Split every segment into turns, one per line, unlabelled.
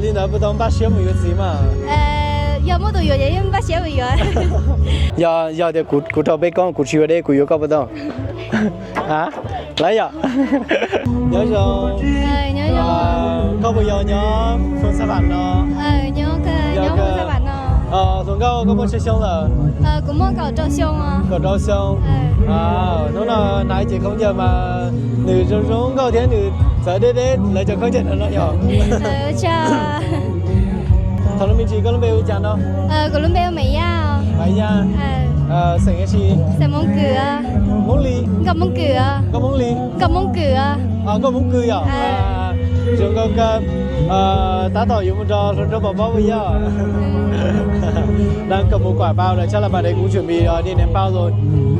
领导不懂把小木有字嘛？
有冇到有嘢唔把小會有。
要的骨头被讲，骨头的骨有搞不懂。啊，来呀！有种搞不要呢，从啥办呢？nhớ
không sao bạn nó.
从搞冇吃香了。
cũng muốn cầu trâu xông à.
Cầu trâu xông. Nó là nãy chỉ không giờ mà nữ rong cao thế nữ giờ đây lại cho không giờ nó nhỏ.
Cha.
Thằng nó mình chỉ có lúc bây giờ đâu.
Có lúc bây giờ mấy ya.
Mấy ya. Sành cái gì?
Sành mông cửa.
Mông ly.
Gặp mông cửa.
Có mông ly.
Gặp mông cửa.
Có mông cửa à? Chúng con cái ta tỏ dùng cho bảo bảo bây giờ. Đang cầm một quả bao rồi, chắc là bạn ấy cũng chuẩn bị đi ném bao rồi.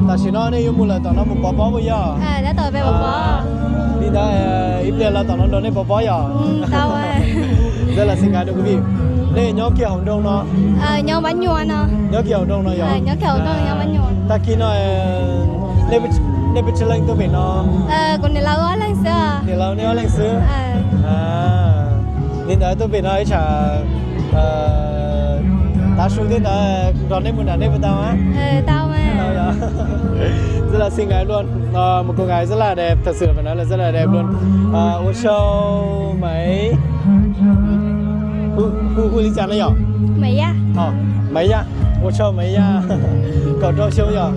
Ta chỉ nói nếu một lần tao nó một bó bó bây giờ.
Đã tỏ về bó bó.
Đi đó ít tiền là tao nó đón đến bó bó giờ.
Tao à.
Rất là xinh gái được quý vị. Đây nhóm kiểu hồng đông nó.
Nhóm bánh nhuận nó.
Nhóm kiểu hồng đông nó giờ.
Nhóm kiểu hồng đông nhóm bánh nhuận.
Ta kia nó nên bị chơi lên tôi bị nó.
Còn để lâu ở lên xưa.
Để lâu nếu lên xưa. Nên đó tôi bị nó ấy chả ta xuống đến đó đón đến một đàn đến một tao á.
Tao mà.
Rất là xinh gái luôn. Một cô gái rất là đẹp, thật sự phải nói là rất là đẹp luôn. Ô show mấy Hu lý chán đấy nhở?
Mấy ya?
Mấy ya? Ô show mấy ya? Cậu trâu show nhở?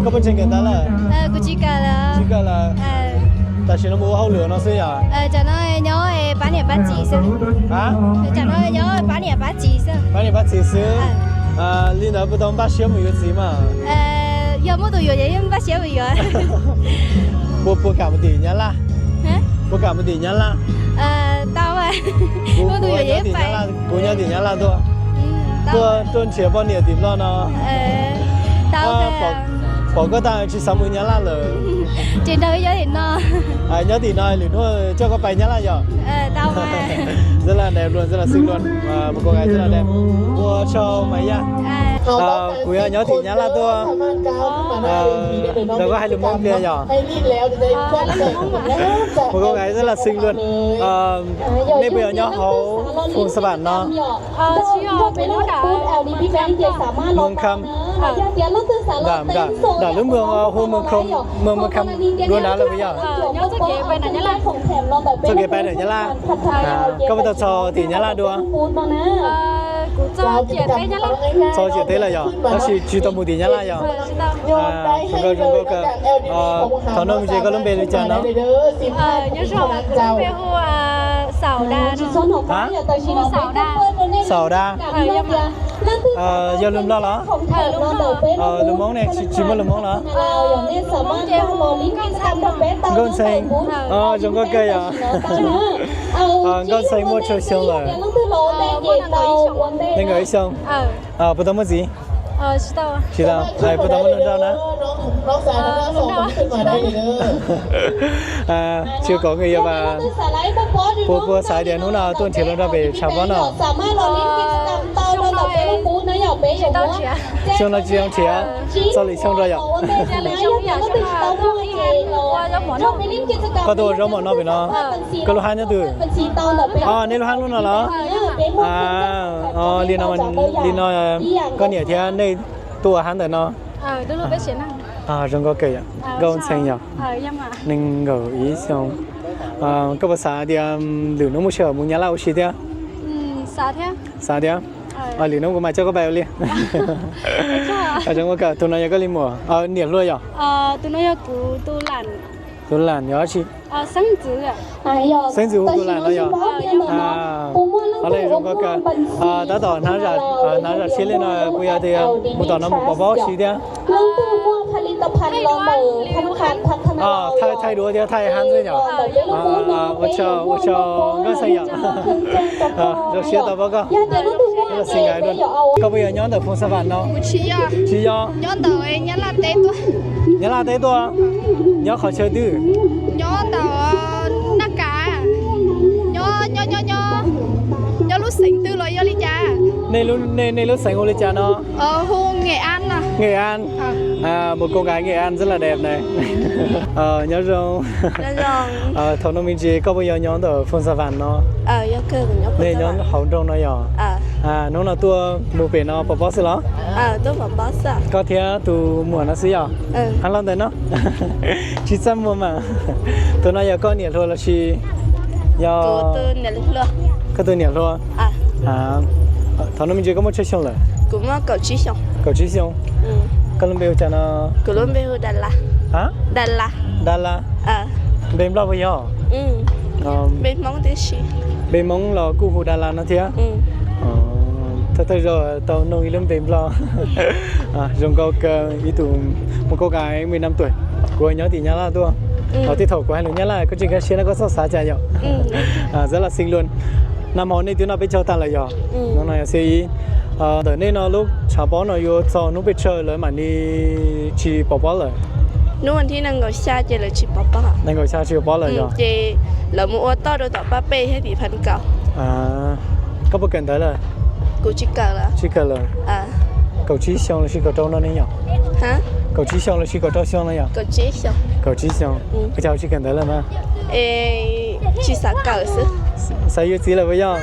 Có bên trên cái đó là?
Cô chỉ cả là.
Ta chỉ nó mua hậu lửa nó xí nhở?
Cho nó nhớ bán nhà bán chỉ xứ.
Hả?
Cho nó nhớ bán nhà bán chỉ xứ.
Bán nhà bán chỉ xứ? Linh đã不懂把小木有字嘛？
有冇到有嘢唔把小會有？
不敢不點啦？不敢不點啦？tao
à.冇到有嘢phải.
Cô nhớ điểm là tôi. Tôi tuần chiều bao nhiêu điểm lo nó?
Tao
bỏ cái tao chỉ 60 nhớ là rồi.
Trên đời nhớ điểm nó.
Nhớ điểm nó liền thôi cho có bài nhớ là rồi.
Tao mà.
Rất là đẹp luôn, rất là xinh luôn. Một cô gái rất là đẹp. Mua cho mấy ya? Cô nhớ điểm nhớ là tôi. Đâu có hai lùm mông kia nhở? Một cô gái rất là xinh luôn. Nên bây giờ nhớ hấu phun sa bản nó. Mông khăm. Đã lúc mương hôm mương không mương khăm luôn đó là bây giờ. Cho cái bài này nhá la. Có bao giờ cho thì nhá la được không?
Cho chuyện thế nhá la.
Cho chuyện thế là giờ. Nó chỉ tao một tí nhá la giờ. Chúng có thằng nó mình chỉ có lúc về chơi nó.
Nhớ rồi cũng về hồ sào đa nó.
Hả?
Hồ sào đa.
Sào đa. Giờ lùm lo đó. Lùm món này chỉ có lùm món đó. Con xanh. Chúng có cây à? Con xanh mua chơi xong rồi. Nên người xong. Bữa đó mất gì? Chị đâu? Bữa đó mất lần đâu nữa? Chưa có người yêu và bố xài điện lúc nào tuần chiều lần ra về chào bón nào. Xong nó chỉ không chè, sau này xong rồi ạ. Có tôi giống bọn nó về nó, có lúc hai nữa từ. Nên lúc hai lúc nào đó. Liên nó có nhiều thế nên tôi hắn tới nó.
Đúng rồi, biết chuyện nào.
Rong có cây ạ, gôn xanh nhở. Nên ngờ ý xong. Các bạn xã thì lửa nó mua sữa mua nhà lao xí thế? Xã thế? Lửa nó cũng mà cho các bạn liền. Chúng có cả tụi nó có liên mùa. Nhiệt luôn nhở?
Tụi nó có tụi làn.
Tụi làn nhớ chị?
Sinh tử ạ.
Sinh tử tụi làn đó nhở? Ở đây chúng có cả đã tỏ nó ra xí lên rồi bây giờ thì một tỏ nó một bó bó xí thế? Thay đũa thì thay hắn rồi nhở? Ủa cho nó xanh nhở? Rồi xí tao báo cáo. Rất là xinh gái luôn. Có bây giờ nhóm tờ phun sa vạn đâu? Chị do?
Nhóm tờ ấy nhớ là tế tôi.
Nhớ là tế tôi? Nhớ khỏi chơi tư?
Nhớ tờ nắc cá. Nhớ lúc xinh tư rồi nhớ đi cha.
nên lúc sáng ngồi lên cha nó.
Khu Nghệ An à.
Nghệ An. Một cô gái Nghệ An rất là đẹp này. Nhớ rồi. Thằng nó mình chỉ có bao giờ nhón ở Phong Sa Văn nó.
Nhớ cơ của nhớ.
Nên nhón hậu trong nó nhỏ. Nó là tua một bên nó bỏ xí nó.
Tôi bỏ boss à.
Có thể tu mua nó xí à. Ăn lắm đấy nó. Chỉ xăm mua mà. Tôi nói giờ con nhiều thôi là chỉ.
Tôi nè luôn.
Cái tôi nhiều thôi. Thằng nó mình chỉ có một chiếc xong rồi.
Cũng có cậu chí xong.
Cậu chí xong. Colombia cho nó.
Colombia Đà Lạt.
Hả?
Đà Lạt.
Bên bao giờ?
Bên mong thế gì?
Bên mong là khu hồ Đà Lạt nó thế? Thôi rồi tao nông ý lên bên lo. Dùng có ý tụ một cô gái 15 tuổi. Cô ấy nhớ thì nhớ là tôi. Ở tí thầu của hai người nhớ là có chuyện cái xe nó có sót xa chạy rồi. Rất là xinh luôn. Năm hôm nay tôi nó biết chơi ta là rồi. Nó này sẽ ý. Đợt này nó lúc chả bó nó vô cho nó biết chơi rồi mà đi chỉ bỏ bó rồi.
Nếu anh thì năng ngồi xa chơi là chỉ bỏ bó.
Năng ngồi xa chỉ bỏ rồi rồi.
Chỉ là một ô tô đôi tàu ba bê hay bị phân cầu.
Có bao cần tới rồi.
Cô chỉ cần là.
Chỉ cần là. Cậu chỉ xong là chỉ cậu trâu nó đấy nhở.
Hả?
Cậu chỉ xong là chỉ cậu trâu xong nó nhở.
Cậu chỉ xong.
Cậu chỉ xong. Cái cháu chỉ cần tới là mà.
Chỉ sao cậu chứ.
Sao yêu chỉ là bây giờ.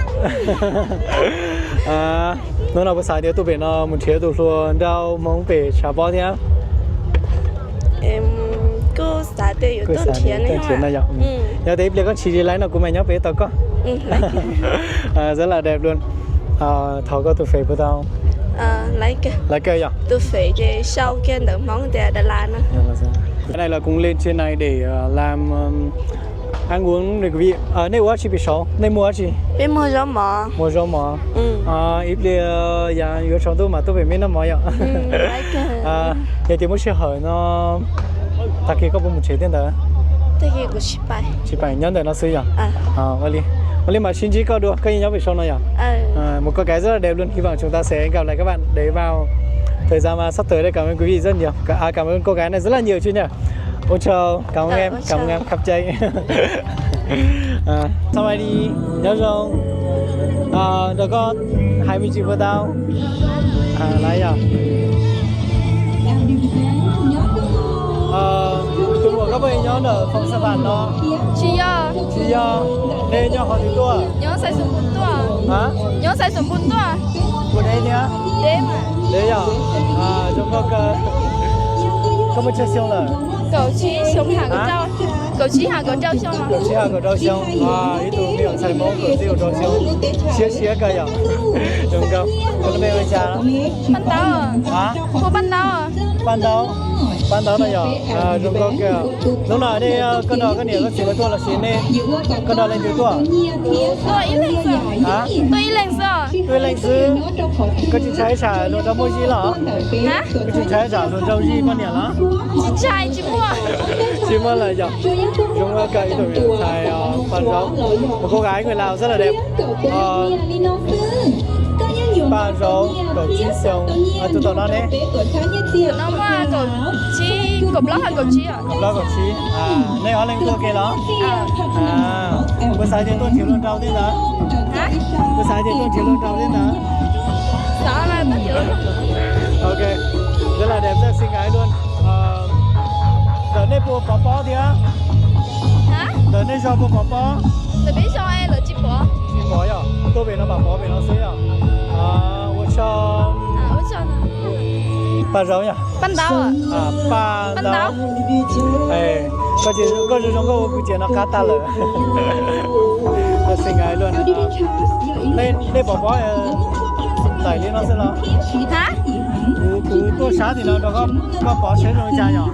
Nó nào bữa sáng thì tụi bên nó muốn chơi tụi luôn đâu mong về trả bao thế á.
Cô sáng thì有多钱
呢呀。Nhớ thấy bây giờ con chỉ lấy nó của mày nhớ về tao có. Rất là đẹp luôn. Thảo có tụi phê bữa tao.
Lấy cái
à?
Tụi phê cái sau cái đỡ món để Đà Lạt nữa.
Cái này là cũng lên trên này để làm ăn uống để quý vị. Này mua chỉ bị sáu, này mua gì?
Bên mua rau mò.
Mua rau mò. Ít đi giờ vừa xong tôi mà tôi về mấy năm mò vậy.
Lấy cái.
Giờ thì muốn xe hỏi nó, ta kia có bao nhiêu tiền tiền đó?
Ta kia có 7.
Nhân đời nó xí à? Vậy mà xin chỉ có được cái nhóm về sau này à? Một cái rất là đẹp luôn. Hy vọng chúng ta sẽ gặp lại các bạn để vào thời gian mà sắp tới đây. Cảm ơn quý vị rất nhiều. Cảm ơn cô gái này rất là nhiều chứ nhỉ. Ôi trời, cảm ơn em khắp chơi. Sau này đi nhớ rồi. Được có 20 triệu vừa tao. Lấy à? Tụi mình có bao nhiêu ở Phong Sa Văn nó?
Chỉ do.
Đây nhau họ thì tua.
Nhớ sai số 4 tua.
Hả?
Nhớ sai số 4 tua.
Của đây nhá.
Đấy mà.
Đấy à? Chúng có một chiếc xong rồi.
Cậu chỉ xuống hàng cái trâu. Cậu chỉ hàng cái trâu xong mà.
Cậu chỉ hàng cái trâu xong. Ý tụi mình xài món cậu chỉ hàng trâu xong. Xía cái à? Đúng không? Còn bây giờ cha đó.
Ban đầu à?
Hả?
Cô ban đầu à?
Ban đầu này à? Đúng không kìa. Lúc nào đi con đò cái này có xí với tôi là xí nè. Con đò lên từ tôi à?
Tôi ít lên rồi.
Hả?
Tôi ít lên rồi.
Tôi lên sư. Có chị trái trả luôn đâu mua gì hả?
Hả?
Có chị trái trả luôn đâu gì con nhỉ đó?
Chị trai chị mua.
Chị mua là gì? Dùng cây tụi mình xài bàn rau. Một cô gái người Lào rất là đẹp. Bàn rau, cậu chí xong. Tụi tao nói đấy.
Nó mua cậu chí, cậu lót hay cậu chí à?
Cậu lót cậu chí. Này họ lên tôi kia đó. Bữa sáng thì tôi chịu luôn rau thế đó.
Hả?
Bữa sáng thì tôi chịu luôn rau thế đó.
Sợ là tôi chịu luôn.
Ok, rất là đẹp, rất xinh gái luôn. Đợt này mua bò bò thì á?
Hả?
Đợt này cho mua bò bò.
Đợt bây giờ em là chim bò.
Chim bò à? Tôi về nó bảo bò về nó xí à? Tôi cho. Ba rau nhỉ?
Ban đầu à?
Ba rau. Có chị trong câu cứ chuyện nó cá ta lờ. Rất xinh gái luôn. Đây bò bò đẩy lên nó sẽ là.
Hả?
Cú tôi sáng thì nó có bỏ xế rồi cha nhỏ.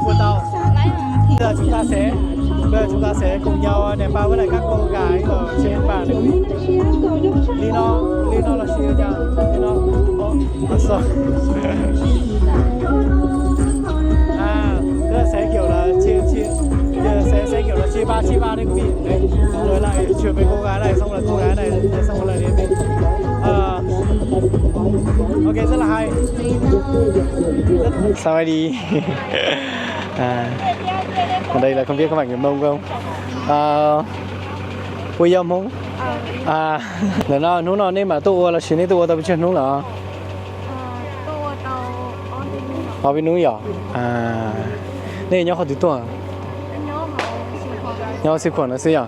Của tao. Bây giờ chúng ta sẽ cùng nhau ném bao với lại các cô gái ở trên bàn này. Lino là gì cha? Lino. Sao? Bây giờ sẽ kiểu là sẽ kiểu là chia ba đấy quý vị. Đấy. Rồi lại chuyển với cô gái này, xong là cô gái này, xong rồi lại đến đây. Ok, rất là hay. Sao ai đi? Ở đây là không biết các bạn người Mông không? William không? À là nó nên mà tôi là xin tôi tao biết nó là
tôi tàu
ở bên núi à à nên nhau họ từ tôi nhau sinh hoạt nó sẽ à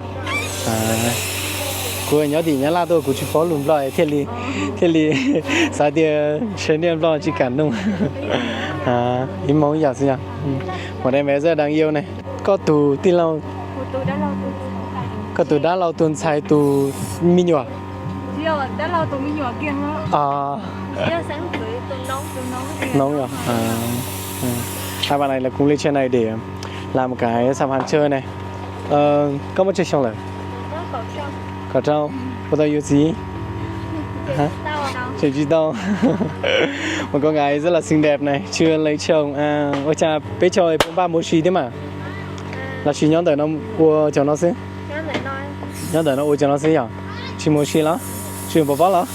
cô nhớ thì nhớ là tôi cũng chỉ có luôn lại thiết lý sao thì sinh niên lo chỉ cảm động à im mong giờ gì à một em bé rất đáng yêu này có tù tin lâu có tù đã lâu tuần sai tù mi nhỏ
đã lâu tụi mình nhỏ kia nó sáng tới tụi nóng
rồi hai bạn này là cùng lên trên này để làm một cái sạp hàng chơi này có một chiếc xong rồi có trâu có tao yêu gì hả chị chỉ tao một cô gái rất là xinh đẹp này chưa lấy chồng ôi cha bé trời cũng 3 mối xí thế mà là chỉ nhóm tới nó của chồng nó xí nhóm tới nó của chồng nó xí à chỉ mối xí đó chỉ một bó đó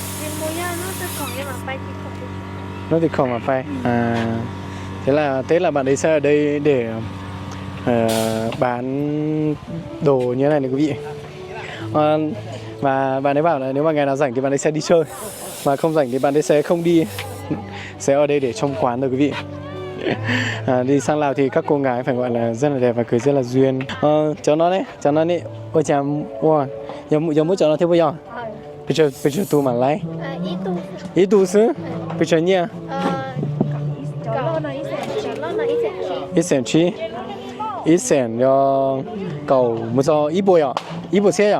nó thì không mà phải thế là bạn ấy sẽ ở đây để bán đồ như thế này quý vị và bạn ấy bảo là nếu mà ngày nào rảnh thì bạn ấy sẽ đi chơi mà không rảnh thì bạn ấy sẽ không đi sẽ ở đây để trong quán rồi quý vị đi sang Lào thì các cô gái phải gọi là rất là đẹp và cười rất là duyên cháu nó đấy ôi chàng wow giờ muốn cháu nó thế bây giờ bây giờ tu mà lấy ít tu xứ bây giờ nhỉ ít sẻn cho cầu một số ít bộ xe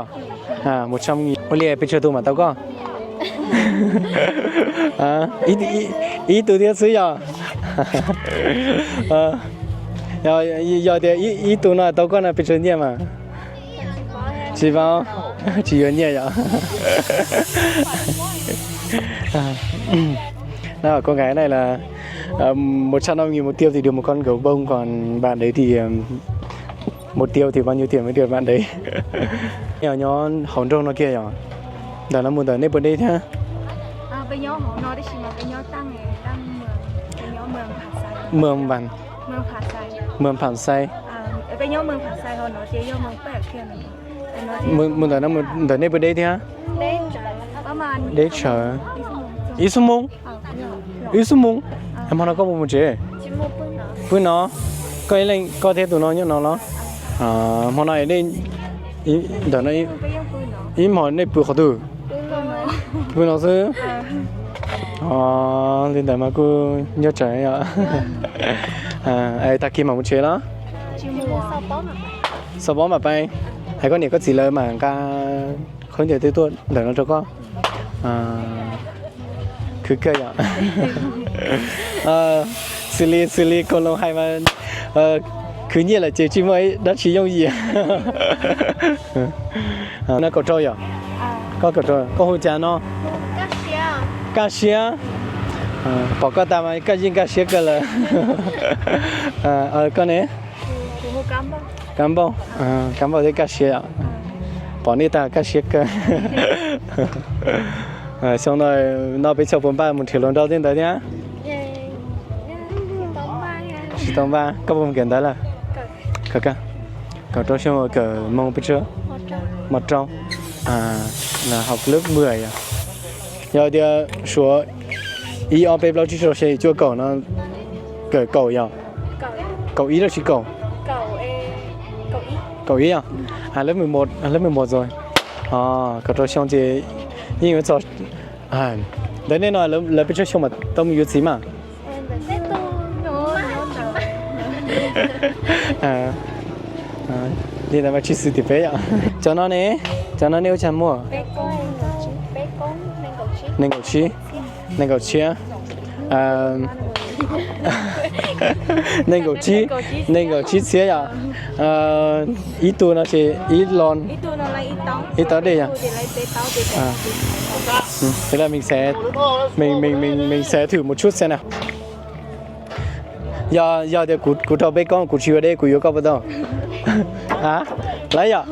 à 100.000 ôi liệt bây giờ tu mà tao có ít tu thiết xứ giờ giờ thì ít tu nó tao có là bây giờ nhỉ mà chỉ vào chỉ có nhỉ vậy nào con gái này là 150.000 một tiêu thì được một con gấu bông, còn bạn đấy thì một tiêu thì bao nhiêu tiền mới được bạn đấy. Nhỏ nhỏ hồng trông nó kia nhở, đó là một tờ nếp ở đây thế.
Bây giờ họ nói đấy chỉ mà bây giờ tăng
mường bàn mường phản say
bây giờ mường phản say họ nói chỉ giờ mường bẹt kia
một tờ nó một tờ nếp ở đây thế hả? Đấy chờ ý số mông em nó có một chế với nó coi lên có thể tụi nó nhớ nó món này nên đợt này ý món này bự khó từ với nó chứ lên đây mà cứ nhớ trái ai ta kia mà một chế đó sau bó mà bay hay có nhiều có gì lời mà ca không thể tới tôi để nó cho con cứ cây xử lý con lâu hay mà cứ như là chỉ mới đó chỉ dùng gì nó có trôi à có trôi có hồ trà nó cá xía bỏ cái tạm ấy cái gì cá xía cái là con này cám bông thì cá xía à bỏ đi ta cá xía cái xong rồi nó bị chọc bốn ba một triệu lần đầu tiên tới nhá. Tông ba, các bạn kiện đó là cả cho xong rồi cả mong biết chưa? Một trong là học lớp 10 à. Giờ thì số ý ở bên đó chỉ số sẽ cho cậu nó cậu à. Cậu ý là chỉ cậu. Cậu ý à? Lớp 11 rồi. Cậu cho xong thì nhưng mà cho đấy nên là lớp biết chưa mà tông yếu gì mà đi là chỉ sử thì bé ạ cho nó nếu chẳng mua nên cầu chi nên cầu chi xía ạ ý tu nó chỉ ý lon ý tao đây à thế là mình sẽ thử một chút xem nào. Giờ thì củ trâu bê con củ chiều ở đây củ yếu có bao đâu lấy ạ.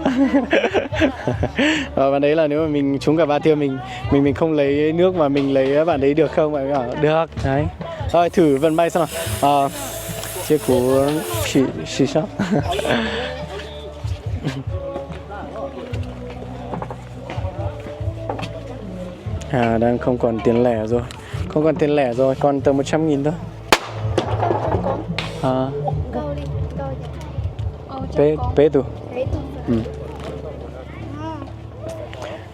Và đấy là nếu mà mình trúng cả ba tiêu mình không lấy nước mà mình lấy bạn đấy được không? Bạn bảo được đấy. Rồi thử vận may xem nào. Chia củ xì sao? Đang không còn tiền lẻ rồi. Không còn tiền lẻ rồi, còn tầm 100.000 thôi.
Câu đi, câu
Pé tù.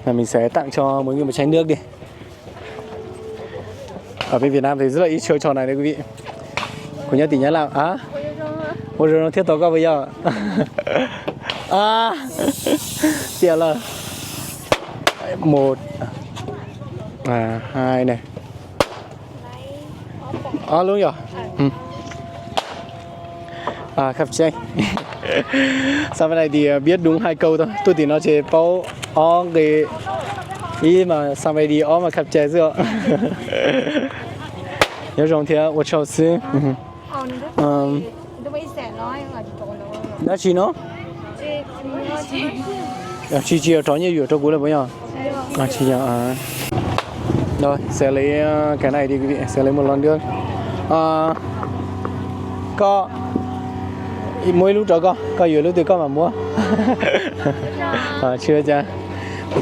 Là mình sẽ tặng cho mỗi người một chai nước đi. Ở bên Việt Nam thì rất là ít chơi trò này đấy quý vị. Của nhớ tỷ nhớ làm ôi rồi nó thiết tố có bây giờ. Tiền là 1 2 này. Luôn rồi. Khắp chơi. Sau này thì biết đúng 2 câu thôi. Tôi thì nó chỉ bao cái ý mà sau này đi mà khắp chơi rồi. Nhớ rồng thì tôi chào sư. Nó chỉ nó. Chị ở trong như ở trong cũ là bao nhiêu? Chị rồi sẽ lấy cái này đi quý vị, sẽ lấy một lon nước. Có mỗi lúc đó có nhiều lúc thì có mà mua. Chưa chưa.